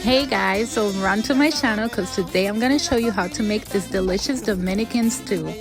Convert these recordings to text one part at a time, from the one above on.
Hey guys, so run to my channel because today I'm going to show you how to make this delicious Dominican stew.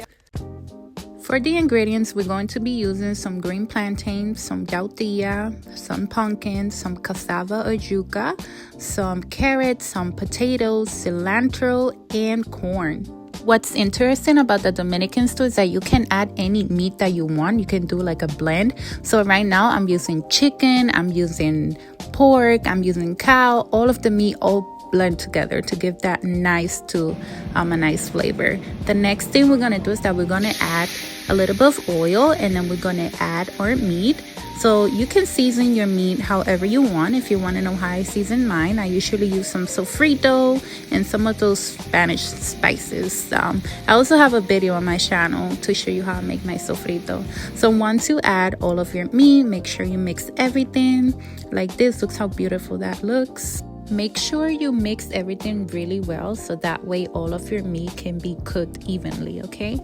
For the ingredients, we're going to be using some green plantains, some Yautia, some pumpkins, some casaba or yuca, some carrots, some potatoes, cilantro, and corn. What's interesting about the Dominican stew is that you can add any meat that you want. You can do like a blend. So right now I'm using chicken, I'm using pork, I'm using cow, all of the meat all blend together to give that nice stew, a nice flavor. The next thing we're gonna do is that we're gonna add a little bit of oil, and then we're gonna add our meat. So you can season your meat however you want. If you want to know how I season mine, I usually use some sofrito and some of those Spanish spices. I also have a video on my channel to show you how I make my sofrito. So once you add all of your meat, make sure you mix everything like this. Looks how beautiful that looks. Make sure you mix everything really well so that way all of your meat can be cooked evenly, okay?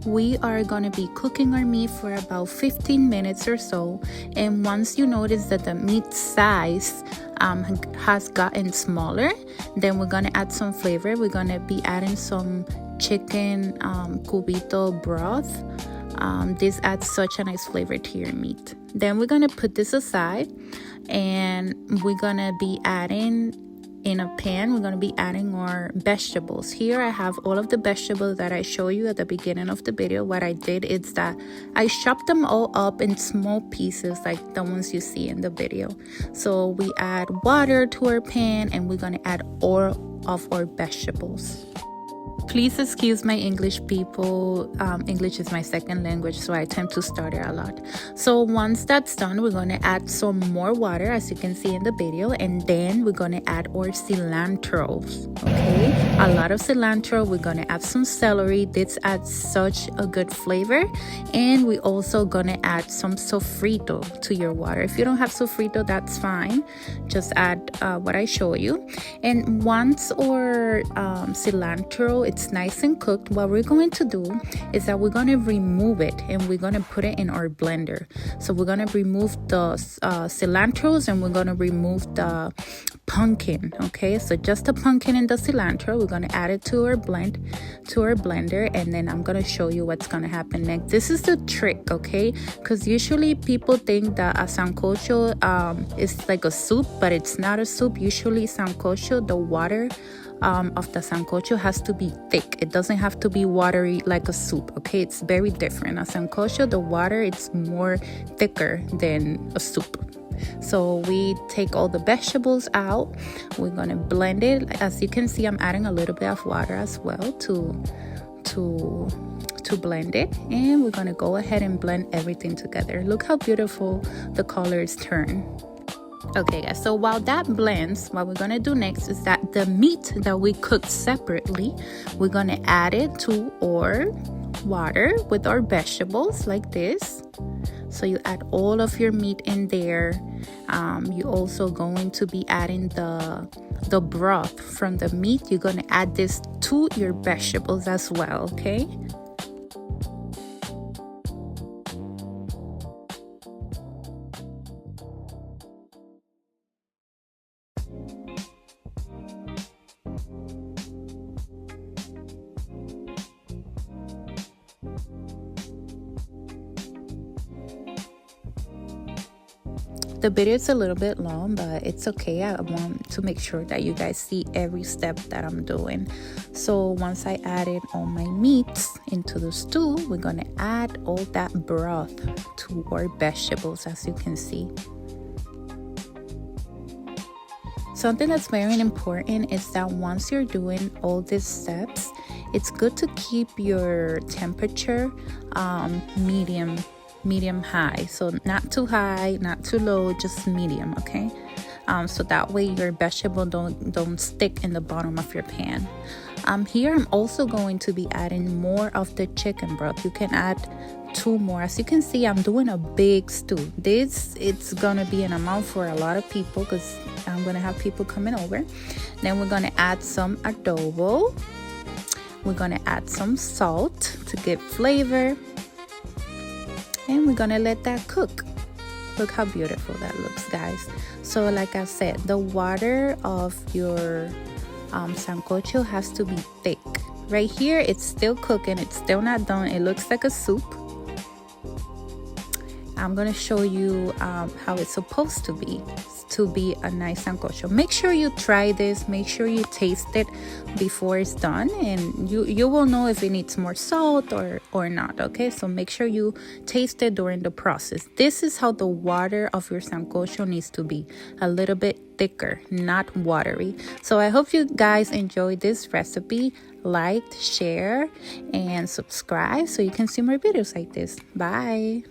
We are going to be cooking our meat for about 15 minutes or so, and once you notice that the meat size has gotten smaller, then we're going to add some flavor. We're going to be adding some chicken cubito broth. This adds such a nice flavor to your meat. Then we're going to put this aside, and we're going to be adding in a pan, we're going to be adding our vegetables. Here I have all of the vegetables that I show you at the beginning of the video. What I did is that I chopped them all up in small pieces like the ones you see in the video. So we add water to our pan, and we're going to add all of our vegetables. Please excuse my English, people. English is my second language, so I tend to stutter a lot. So once that's done, we're going to add some more water, as you can see in the video, and then we're going to add our cilantro. Okay, a lot of cilantro. We're going to add some celery. This adds such a good flavor. And we're also going to add some sofrito to your water. If you don't have sofrito, that's fine. Just add what I show you. And once our cilantro, it's nice and cooked, what we're going to do is that we're going to remove it, and we're going to put it in our blender. So we're going to remove the cilantros, and we're going to remove the pumpkin. Okay, so just the pumpkin and the cilantro, we're going to add it to our blender, and then I'm going to show you what's going to happen next. This is the trick, okay, because usually people think that a sancocho is like a soup, but it's not a soup. Usually sancocho, the water of the sancocho has to be thick. It doesn't have to be watery like a soup, okay? It's very different. A sancocho, the water, it's more thicker than a soup. So we take all the vegetables out. We're gonna blend it. As you can see, I'm adding a little bit of water as well to blend it, and we're gonna go ahead and blend everything together. Look how beautiful the colors turn. Okay guys, so while that blends, what we're gonna do next is that the meat that we cooked separately, we're gonna add it to our water with our vegetables like this. So you add all of your meat in there. You also going to be adding the broth from the meat. You're gonna add this to your vegetables as well, okay? The video is a little bit long, but it's okay. I want to make sure that you guys see every step that I'm doing. So once I added all my meats into the stew, we're gonna add all that broth to our vegetables, as you can see. Something that's very important is that once you're doing all these steps, it's good to keep your temperature medium high. So not too high, not too low, just medium, okay? So that way your vegetable don't stick in the bottom of your pan. Here I'm also going to be adding more of the chicken broth. You can add 2 more. As you can see, I'm doing a big stew. It's gonna be an amount for a lot of people because I'm gonna have people coming over. Then we're gonna add some adobo. We're gonna add some salt to give flavor, and we're gonna let that cook. Look how beautiful that looks, guys. So like I said, the water of your sancocho has to be thick. Right here, it's still cooking. It's still not done. It looks like a soup. I'm gonna show you how it's supposed to be a nice sancocho. Make sure you try this. Make sure you taste it before it's done, and you will know if it needs more salt or not. Okay, so make sure you taste it during the process. This is how the water of your sancocho needs to be, a little bit thicker, not watery. So I hope you guys enjoyed this recipe. Like, share, and subscribe so you can see more videos like this. Bye.